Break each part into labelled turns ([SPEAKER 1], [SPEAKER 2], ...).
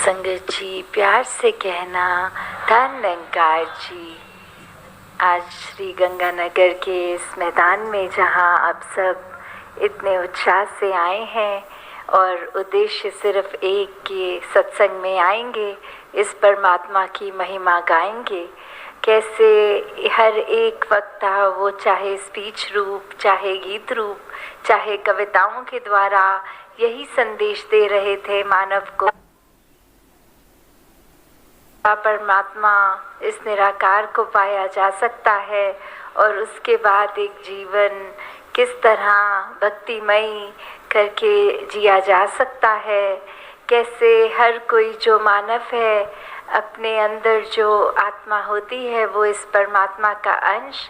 [SPEAKER 1] संगत जी, प्यार से कहना धन निरंकार जी। आज श्री गंगानगर के इस मैदान में जहां आप सब इतने उत्साह से आए हैं और उद्देश्य सिर्फ एक कि सत्संग में आएंगे, इस परमात्मा की महिमा गाएंगे। कैसे हर एक वक्ता, वो चाहे स्पीच रूप, चाहे गीत रूप, चाहे कविताओं के द्वारा यही संदेश दे रहे थे मानव को, परमात्मा इस निराकार को पाया जा सकता है और उसके बाद एक जीवन किस तरह भक्तिमयी करके जिया जा सकता है। कैसे हर कोई जो मानव है, अपने अंदर जो आत्मा होती है वो इस परमात्मा का अंश,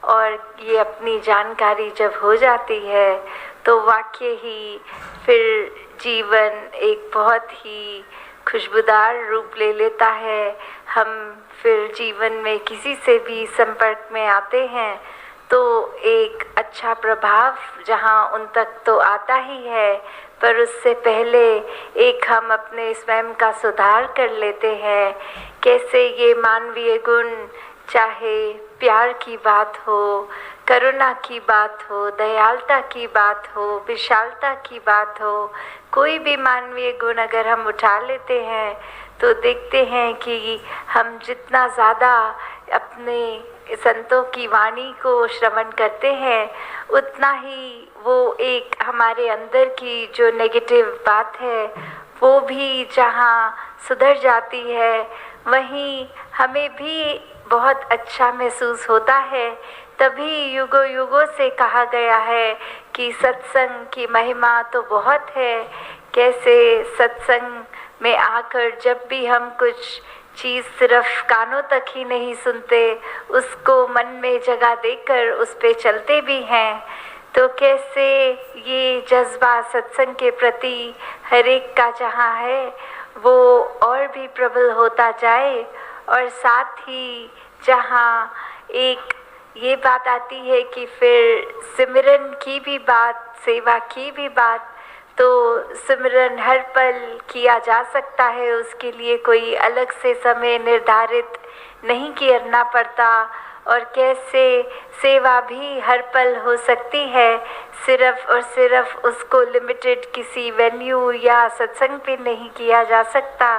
[SPEAKER 1] और ये अपनी जानकारी जब हो जाती है तो वाकई ही फिर जीवन एक बहुत ही खुशबूदार रूप ले लेता है। हम फिर जीवन में किसी से भी संपर्क में आते हैं तो एक अच्छा प्रभाव जहां उन तक तो आता ही है, पर उससे पहले एक हम अपने स्वयं का सुधार कर लेते हैं। कैसे ये मानवीय गुण, चाहे प्यार की बात हो, करुणा की बात हो, दयालुता की बात हो, विशालता की बात हो, कोई भी मानवीय गुण अगर हम उठा लेते हैं तो देखते हैं कि हम जितना ज़्यादा अपने संतों की वाणी को श्रवण करते हैं, उतना ही वो एक हमारे अंदर की जो नेगेटिव बात है वो भी जहाँ सुधर जाती है, वहीं हमें भी बहुत अच्छा महसूस होता है। तभी युगों युगों से कहा गया है कि सत्संग की महिमा तो बहुत है। कैसे सत्संग में आकर जब भी हम कुछ चीज़ सिर्फ कानों तक ही नहीं सुनते, उसको मन में जगह देकर उस पे चलते भी हैं, तो कैसे ये जज्बा सत्संग के प्रति हर एक का जहाँ है वो और भी प्रबल होता जाए। और साथ ही जहाँ एक ये बात आती है कि फिर सिमरन की भी बात, सेवा की भी बात, तो सिमरन हर पल किया जा सकता है, उसके लिए कोई अलग से समय निर्धारित नहीं करना पड़ता। और कैसे सेवा भी हर पल हो सकती है, सिर्फ और सिर्फ उसको लिमिटेड किसी वेन्यू या सत्संग पे नहीं किया जा सकता।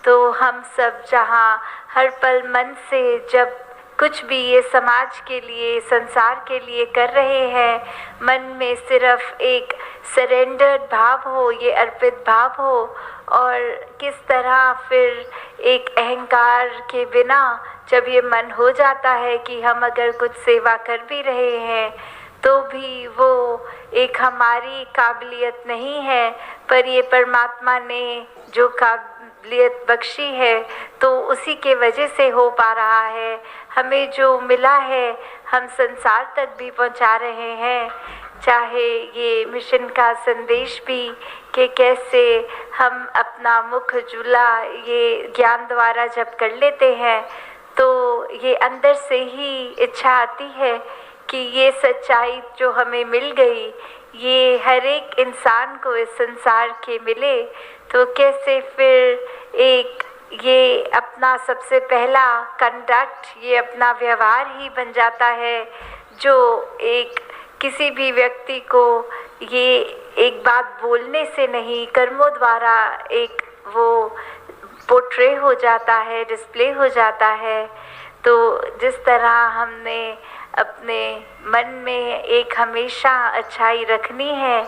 [SPEAKER 1] तो हम सब जहाँ हर पल मन से जब कुछ भी ये समाज के लिए, संसार के लिए कर रहे हैं, मन में सिर्फ एक सरेंडर भाव हो, ये अर्पित भाव हो, और किस तरह फिर एक अहंकार के बिना जब ये मन हो जाता है कि हम अगर कुछ सेवा कर भी रहे हैं तो भी वो एक हमारी काबिलियत नहीं है, पर ये परमात्मा ने जो काबिलियत बख्शी है तो उसी के वजह से हो पा रहा है। हमें जो मिला है हम संसार तक भी पहुंचा रहे हैं। चाहे ये मिशन का संदेश भी कि कैसे हम अपना मुख जुला ये ज्ञान द्वारा जब कर लेते हैं तो ये अंदर से ही इच्छा आती है कि ये सच्चाई जो हमें मिल गई ये हर एक इंसान को इस संसार के मिले। तो कैसे फिर एक ये अपना सबसे पहला कंडक्ट, ये अपना व्यवहार ही बन जाता है, जो एक किसी भी व्यक्ति को ये एक बात बोलने से नहीं, कर्मों द्वारा एक वो पोर्ट्रे हो जाता है, डिस्प्ले हो जाता है। तो जिस तरह हमने अपने मन में एक हमेशा अच्छाई रखनी है,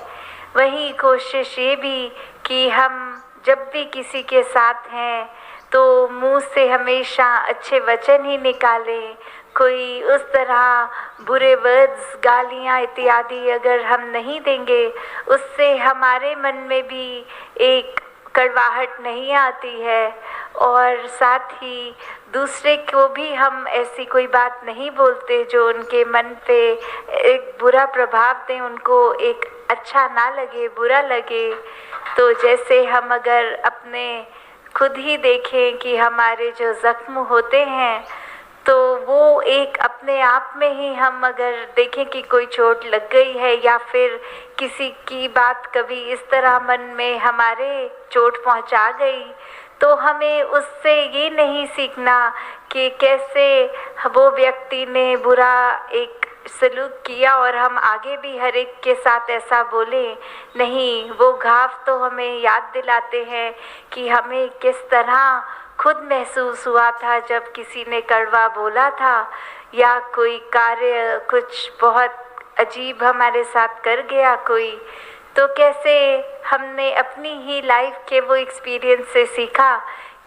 [SPEAKER 1] वही कोशिश ये भी कि हम जब भी किसी के साथ हैं तो मुंह से हमेशा अच्छे वचन ही निकालें। कोई उस तरह बुरे वर्ड्स, गालियाँ इत्यादि अगर हम नहीं देंगे, उससे हमारे मन में भी एक कड़वाहट नहीं आती है, और साथ ही दूसरे को भी हम ऐसी कोई बात नहीं बोलते जो उनके मन पे एक बुरा प्रभाव दें, उनको एक अच्छा ना लगे, बुरा लगे। तो जैसे हम अगर अपने खुद ही देखें कि हमारे जो ज़ख्म होते हैं तो वो एक अपने आप में ही हम अगर देखें कि कोई चोट लग गई है या फिर किसी की बात कभी इस तरह मन में हमारे चोट पहुंचा गई, तो हमें उससे ये नहीं सीखना कि कैसे वो व्यक्ति ने बुरा एक सलूक किया और हम आगे भी हर एक के साथ ऐसा बोले। नहीं, वो घाव तो हमें याद दिलाते हैं कि हमें किस तरह खुद महसूस हुआ था जब किसी ने कड़वा बोला था, या कोई कार्य कुछ बहुत अजीब हमारे साथ कर गया कोई, तो कैसे हमने अपनी ही लाइफ के वो एक्सपीरियंस से सीखा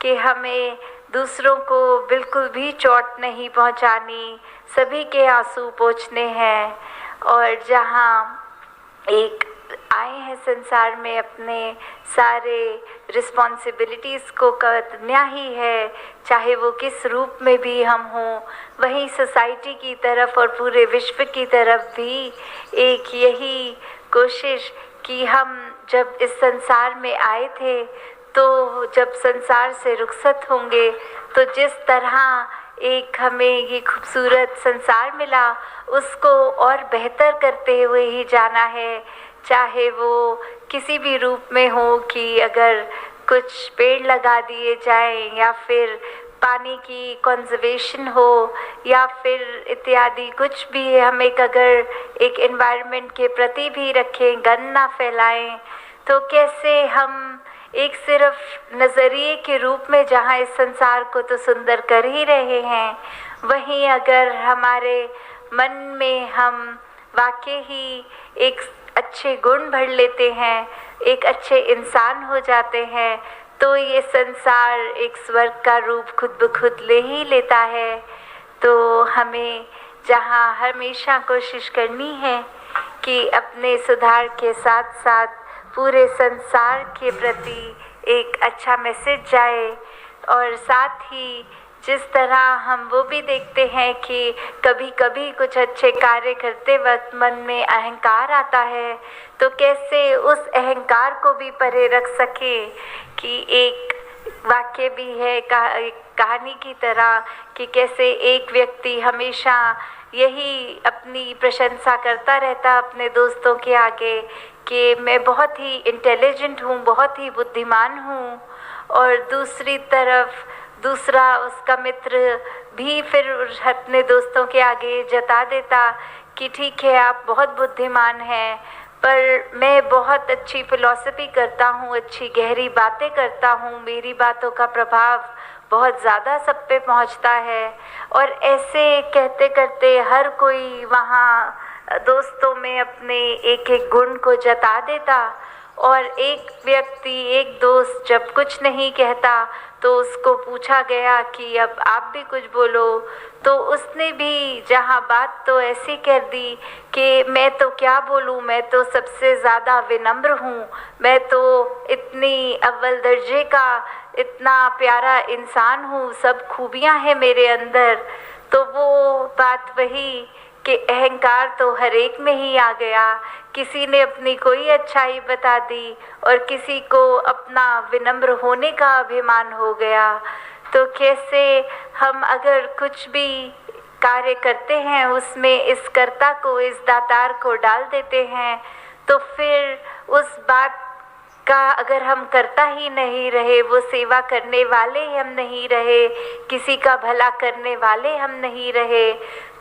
[SPEAKER 1] कि हमें दूसरों को बिल्कुल भी चोट नहीं पहुंचानी, सभी के आंसू पोंछने हैं। और जहाँ एक आए हैं संसार में अपने सारे रिस्पॉन्सिबिलिटीज़ को करना ही है, चाहे वो किस रूप में भी हम हों, वहीं सोसाइटी की तरफ और पूरे विश्व की तरफ भी एक यही कोशिश कि हम जब इस संसार में आए थे, तो जब संसार से रुखसत होंगे तो जिस तरह एक हमें ये खूबसूरत संसार मिला, उसको और बेहतर करते हुए ही जाना है। चाहे वो किसी भी रूप में हो कि अगर कुछ पेड़ लगा दिए जाएं, या फिर पानी की कंजर्वेशन हो, या फिर इत्यादि कुछ भी हम अगर एक एनवायरनमेंट के प्रति भी रखें, गंद ना फैलाएं, तो कैसे हम एक सिर्फ नज़रिए के रूप में जहाँ इस संसार को तो सुंदर कर ही रहे हैं, वहीं अगर हमारे मन में हम वाकई ही एक अच्छे गुण भर लेते हैं, एक अच्छे इंसान हो जाते हैं, तो ये संसार एक स्वर्ग का रूप खुद ब खुद ले ही लेता है। तो हमें जहाँ हमेशा कोशिश करनी है कि अपने सुधार के साथ साथ पूरे संसार के प्रति एक अच्छा मैसेज जाए, और साथ ही जिस तरह हम वो भी देखते हैं कि कभी कभी कुछ अच्छे कार्य करते वक्त मन में अहंकार आता है, तो कैसे उस अहंकार को भी परे रख सके। कि एक वाक्य भी है कहानी की तरह कि कैसे एक व्यक्ति हमेशा यही अपनी प्रशंसा करता रहता अपने दोस्तों के आगे कि मैं बहुत ही इंटेलिजेंट हूँ, बहुत ही बुद्धिमान हूँ, और दूसरी तरफ दूसरा उसका मित्र भी फिर अपने दोस्तों के आगे जता देता कि ठीक है आप बहुत बुद्धिमान हैं, पर मैं बहुत अच्छी फिलॉसफी करता हूँ, अच्छी गहरी बातें करता हूँ, मेरी बातों का प्रभाव बहुत ज़्यादा सब पे पहुँचता है। और ऐसे कहते करते हर कोई वहाँ दोस्तों में अपने एक एक गुण को जता देता, और एक व्यक्ति, एक दोस्त जब कुछ नहीं कहता तो उसको पूछा गया कि अब आप भी कुछ बोलो, तो उसने भी जहाँ बात तो ऐसी कर दी कि मैं तो क्या बोलूँ, मैं तो सबसे ज़्यादा विनम्र हूँ, मैं तो इतनी अव्वल दर्जे का इतना प्यारा इंसान हूँ, सब खूबियाँ हैं मेरे अंदर। तो वो बात वही कि अहंकार तो हर एक में ही आ गया, किसी ने अपनी कोई अच्छाई बता दी और किसी को अपना विनम्र होने का अभिमान हो गया। तो कैसे हम अगर कुछ भी कार्य करते हैं उसमें इस कर्ता को, इस दातार को डाल देते हैं, तो फिर उस बात का अगर हम करता ही नहीं रहे, वो सेवा करने वाले हम नहीं रहे, किसी का भला करने वाले हम नहीं रहे,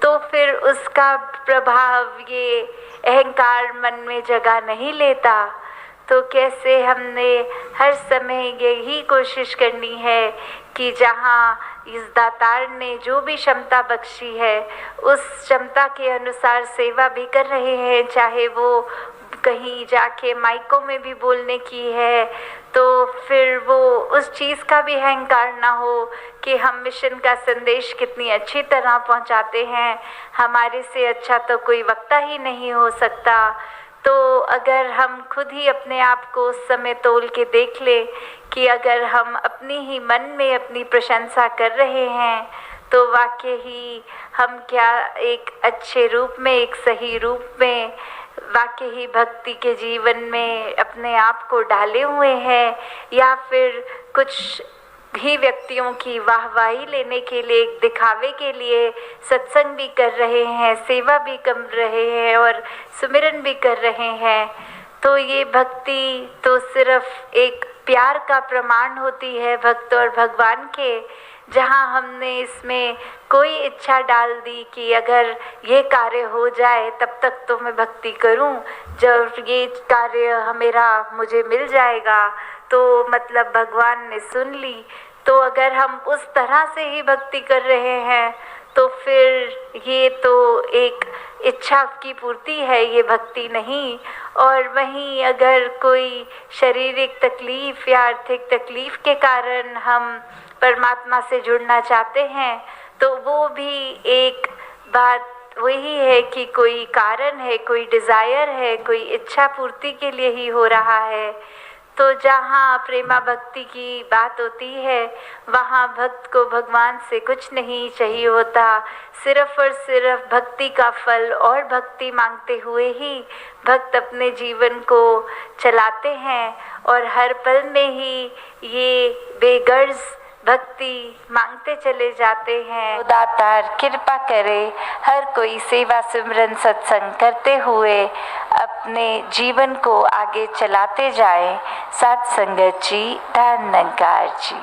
[SPEAKER 1] तो फिर उसका प्रभाव ये अहंकार मन में जगह नहीं लेता। तो कैसे हमने हर समय यही कोशिश करनी है कि जहाँ इस दातार ने जो भी क्षमता बख्शी है उस क्षमता के अनुसार सेवा भी कर रहे हैं, चाहे वो कहीं जाके माइकों में भी बोलने की है, तो फिर वो उस चीज़ का भी अहंकार ना हो कि हम मिशन का संदेश कितनी अच्छी तरह पहुंचाते हैं, हमारे से अच्छा तो कोई वक्ता ही नहीं हो सकता। तो अगर हम खुद ही अपने आप को उस समय तोल के देख ले कि अगर हम अपनी ही मन में अपनी प्रशंसा कर रहे हैं, तो वाकई ही हम क्या एक अच्छे रूप में, एक सही रूप में वाकई ही भक्ति के जीवन में अपने आप को डाले हुए हैं, या फिर कुछ ही व्यक्तियों की वाहवाही लेने के लिए, एक दिखावे के लिए सत्संग भी कर रहे हैं, सेवा भी कर रहे हैं और सुमिरन भी कर रहे हैं। तो ये भक्ति तो सिर्फ एक प्यार का प्रमाण होती है भक्त और भगवान के, जहाँ हमने इसमें कोई इच्छा डाल दी कि अगर ये कार्य हो जाए तब तक तो मैं भक्ति करूं, जब ये कार्य मेरा मुझे मिल जाएगा तो मतलब भगवान ने सुन ली। तो अगर हम उस तरह से ही भक्ति कर रहे हैं तो फिर ये तो एक इच्छा की पूर्ति है, ये भक्ति नहीं। और वहीं अगर कोई शारीरिक तकलीफ़ या आर्थिक तकलीफ़ के कारण हम परमात्मा से जुड़ना चाहते हैं तो वो भी एक बात वही है कि कोई कारण है, कोई डिज़ायर है, कोई इच्छा पूर्ति के लिए ही हो रहा है। तो जहाँ प्रेमा भक्ति की बात होती है वहाँ भक्त को भगवान से कुछ नहीं चाहिए होता, सिर्फ और सिर्फ भक्ति का फल और भक्ति मांगते हुए ही भक्त अपने जीवन को चलाते हैं और हर पल में ही ये बेगर्ज भक्ति मांगते चले जाते हैं। दातार कृपा करे हर कोई सेवा सिमरन सत्संग करते हुए अपने जीवन को आगे चलाते जाए। सत्संगत जी, धन्यवाद जी।